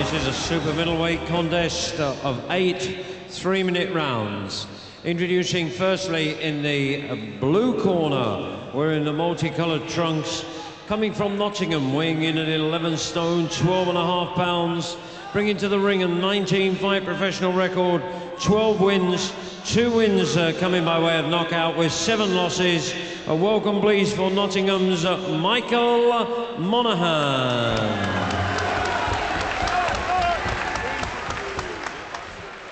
This is a super middleweight contest of 8 3-minute rounds. Introducing firstly in the blue corner, wearing the multicolored trunks, coming from Nottingham, weighing in at 11 stone, 12.5 pounds, bringing to the ring a 19-fight professional record, 12 wins, 2 wins coming by way of knockout with 7 losses. A welcome please for Nottingham's Michael Monaghan.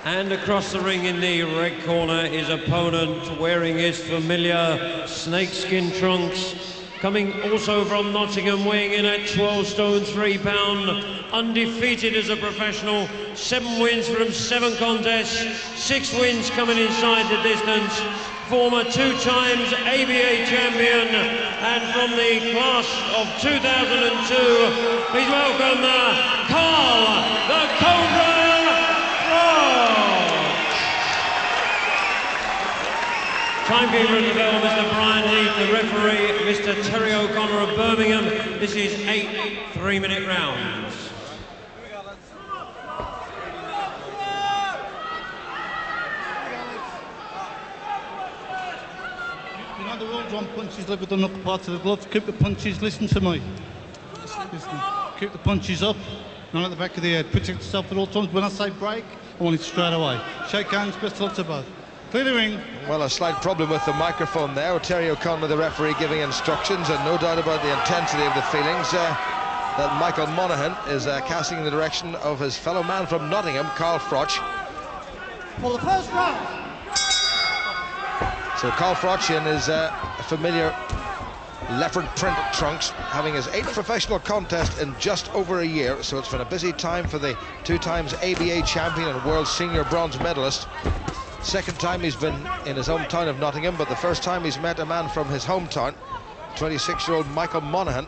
And across the ring in the red corner, his opponent wearing his familiar snakeskin trunks, coming also from Nottingham, weighing in at 12 stone 3 pound, undefeated as a professional, 7 wins from 7 contests, 6 wins coming inside the distance, former 2 times ABA champion, and from the class of 2002, please welcome Carl the Cobra Froch. Timekeeper at the bell, Mr. Brian Heath. The referee, Mr. Terry O'Connor of Birmingham. This is 8 3-minute rounds. You know the rules on punches delivered on the upper part of the glove. Keep the punches, listen to me. Listen. Keep the punches up, not at the back of the head. Protect yourself at all times. When I say break, I want it straight away. Shake hands, best of luck to both. Clear the ring. Well, a slight problem with the microphone there. Terry O'Connor, the referee, giving instructions, and no doubt about the intensity of the feelings that Michael Monaghan is casting in the direction of his fellow man from Nottingham, Carl Froch. For the first round. So Carl Froch in his familiar leopard print trunks, having his 8th professional contest in just over a year, so it's been a busy time for the 2 times ABA champion and world senior bronze medalist. Second time he's been in his hometown of Nottingham, but the first time he's met a man from his hometown. 26-year-old Michael Monaghan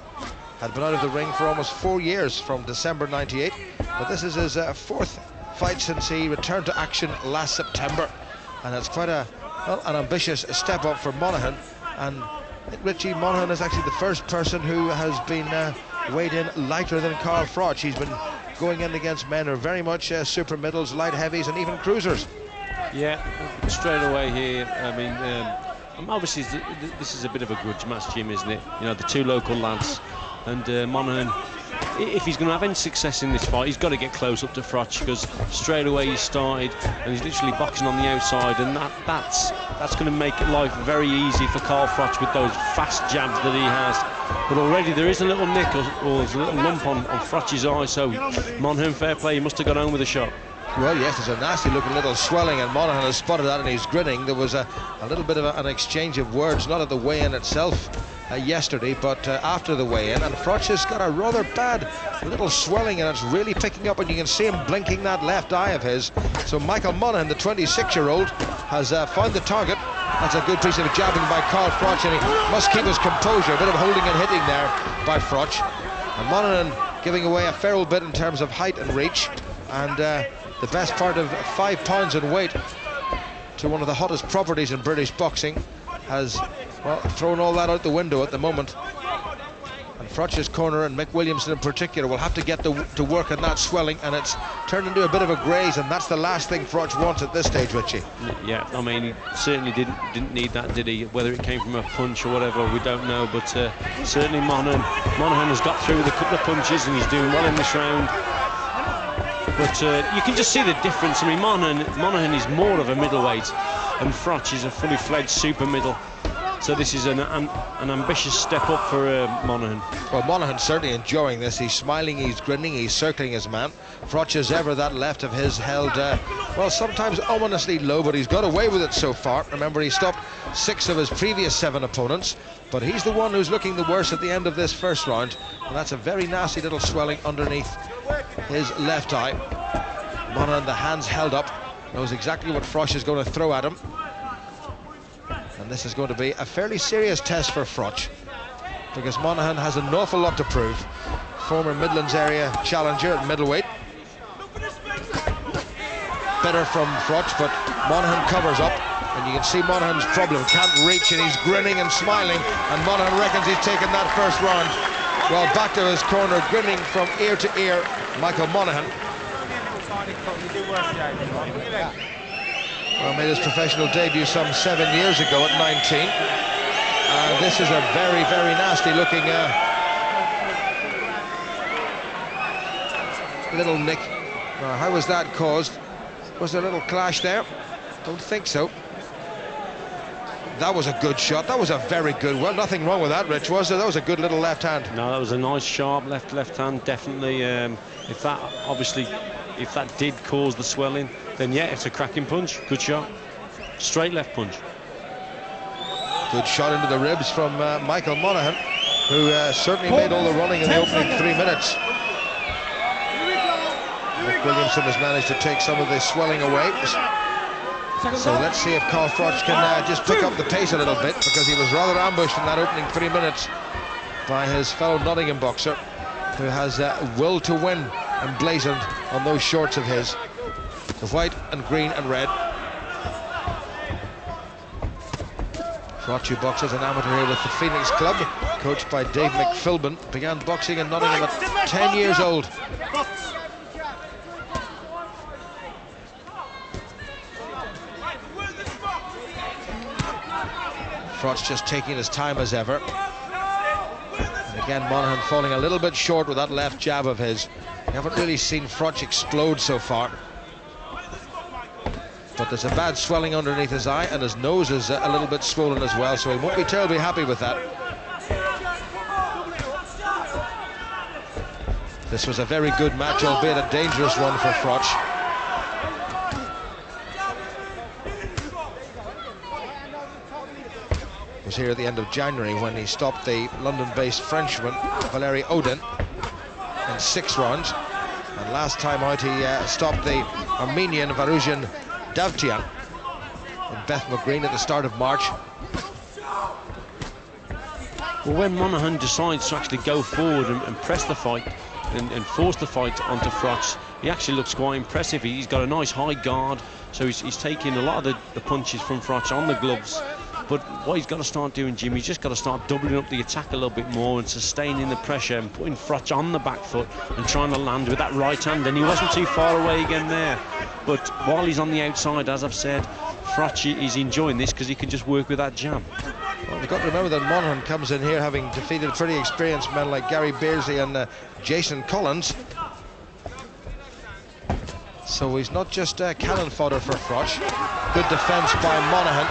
had been out of the ring for almost 4 years, from December '98, but this is his 4th fight since he returned to action last September, and it's quite an ambitious step up for Monaghan. And I think Richie Monaghan is actually the first person who has been weighed in lighter than Carl Froch. He's been going in against men who are very much super middles, light heavies, and even cruisers. Yeah, straight away here. I mean, obviously this is a bit of a grudge match, Jim, isn't it? You know, the 2 local lads, and Monaghan, if he's going to have any success in this fight, he's got to get close up to Froch, because straight away he started and he's literally boxing on the outside, and that's going to make life very easy for Carl Froch with those fast jabs that he has. But already there is a little nick or there's a little lump on Froch's eye, so Monaghan, fair play, he must have gone home with a shot. Well, yes, there's a nasty looking little swelling, and Monaghan has spotted that and he's grinning. There was a little bit of an exchange of words, not at the weigh-in itself yesterday, but after the weigh-in, and Froch has got a rather bad little swelling, and it's really picking up, and you can see him blinking that left eye of his. So Michael Monaghan, the 26-year-old, has found the target. That's a good piece of jabbing by Carl Froch, and he must keep his composure. A bit of holding and hitting there by Froch, and Monaghan giving away a fair old bit in terms of height and reach, and the best part of 5 pounds in weight to one of the hottest properties in British boxing has, well, thrown all that out the window at the moment. And Froch's corner, and Mick Williamson in particular, will have to get to work on that swelling, and it's turned into a bit of a graze, and that's the last thing Froch wants at this stage, Richie. Yeah, I mean, he certainly didn't need that, did he? Whether it came from a punch or whatever, we don't know, but certainly Monaghan has got through with a couple of punches, and he's doing well in this round. But you can just see the difference. I mean, Monaghan is more of a middleweight, and Froch is a fully fledged super middle. So this is an ambitious step up for Monaghan. Well, Monaghan's certainly enjoying this. He's smiling, he's grinning, he's circling his man. Froch, as ever, that left of his held, well, sometimes ominously low, but he's got away with it so far. Remember, he stopped 6 of his previous 7 opponents, but he's the one who's looking the worst at the end of this first round, and that's a very nasty little swelling underneath his left eye. Monaghan, the hands held up, knows exactly what Froch is going to throw at him. And this is going to be a fairly serious test for Froch, because Monaghan has an awful lot to prove. Former Midlands area challenger at middleweight. Better from Froch, but Monaghan covers up, and you can see Monaghan's problem. Can't reach, and he's grinning and smiling, and Monaghan reckons he's taken that first round. Well, back to his corner, grinning from ear to ear, Michael Monaghan. Well, made his professional debut some 7 years ago at 19. And this is a very, very nasty looking little nick. Now, how was that caused? Was there a little clash there? Don't think so. That was a good shot. That was a very good. Well, nothing wrong with that, Rich, was there? That was a good little left hand. No, that was a nice, sharp left hand. Definitely. If that did cause the swelling, then yeah, it's a cracking punch. Good shot. Straight left punch. Good shot into the ribs from Michael Monaghan, who certainly made all the running in the opening 3 minutes. Nick Williamson has managed to take some of the swelling away. So let's see if Carl Froch can just pick up the pace a little bit, because he was rather ambushed in that opening 3 minutes by his fellow Nottingham boxer, who has will to win emblazoned on those shorts of his, the white and green and red. Froch, who boxes an amateur here with the Phoenix Club, coached by Dave McPhilbin, began boxing in Nottingham at 10 years old. Froch just taking his time as ever. And again, Monaghan falling a little bit short with that left jab of his. We haven't really seen Froch explode so far. But there's a bad swelling underneath his eye, and his nose is a little bit swollen as well, so he won't be terribly happy with that. This was a very good match, albeit a dangerous one for Froch. Was here at the end of January when he stopped the London-based Frenchman Valérie Odin in 6 rounds, and last time out he stopped the Armenian Varuzian Davtyan in Bethnal Green at the start of March. Well, when Monaghan decides to actually go forward and press the fight and force the fight onto Froch, he actually looks quite impressive. He's got a nice high guard, so he's taking a lot of the punches from Froch on the gloves. But what he's got to start doing, Jim, he's just got to start doubling up the attack a little bit more and sustaining the pressure and putting Froch on the back foot and trying to land with that right hand. And he wasn't too far away again there. But while he's on the outside, as I've said, Froch is enjoying this because he can just work with that jab. Well, we've got to remember that Monaghan comes in here having defeated pretty experienced men like Gary Beardsley and Jason Collins. So he's not just cannon fodder for Froch. Good defence by Monaghan.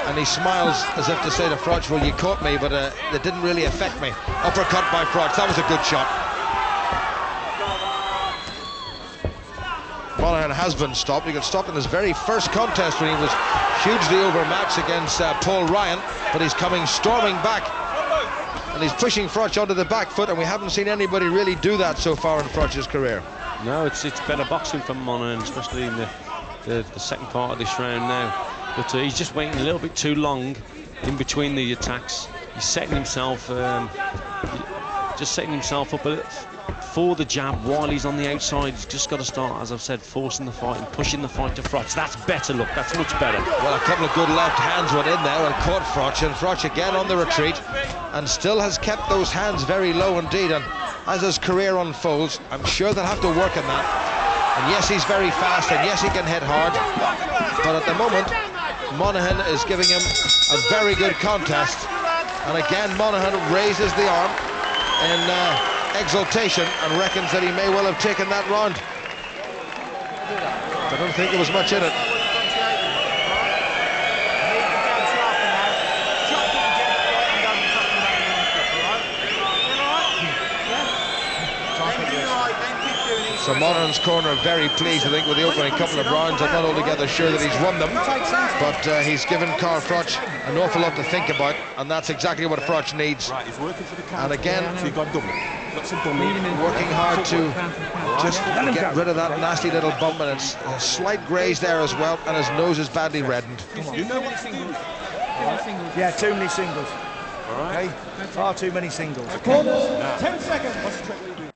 And he smiles as if to say to Froch, well, you caught me, but it didn't really affect me. Uppercut by Froch. That was a good shot. Monaghan has been stopped. He got stopped in his very first contest when he was hugely overmatched against Paul Ryan, but he's coming storming back. And he's pushing Froch onto the back foot, and we haven't seen anybody really do that so far in Froch's career. No, it's better boxing from Monaghan, especially in the second part of this round now. But he's just waiting a little bit too long in between the attacks. He's setting himself, just setting himself up for the jab while he's on the outside. He's just got to start, as I've said, forcing the fight and pushing the fight to Froch. That's better, look, that's much better. Well, a couple of good left hands went in there and caught Froch, and Froch again on the retreat and still has kept those hands very low indeed. And as his career unfolds, I'm sure they'll have to work on that. And yes, he's very fast, and yes, he can hit hard, but at the moment Monaghan is giving him a very good contest. And again, Monaghan raises the arm in exultation and reckons that he may well have taken that round. I don't think there was much in it. So Monaghan's corner very pleased, I think, with the opening couple of rounds. I'm not altogether sure that he's won them, but he's given Carl Froch an awful lot to think about, and that's exactly what Froch needs. And again, working hard to just get rid of that nasty little bump, and it's a slight graze there as well, and his nose is badly reddened. Yeah, too many singles. Okay, far too many singles. 10 seconds.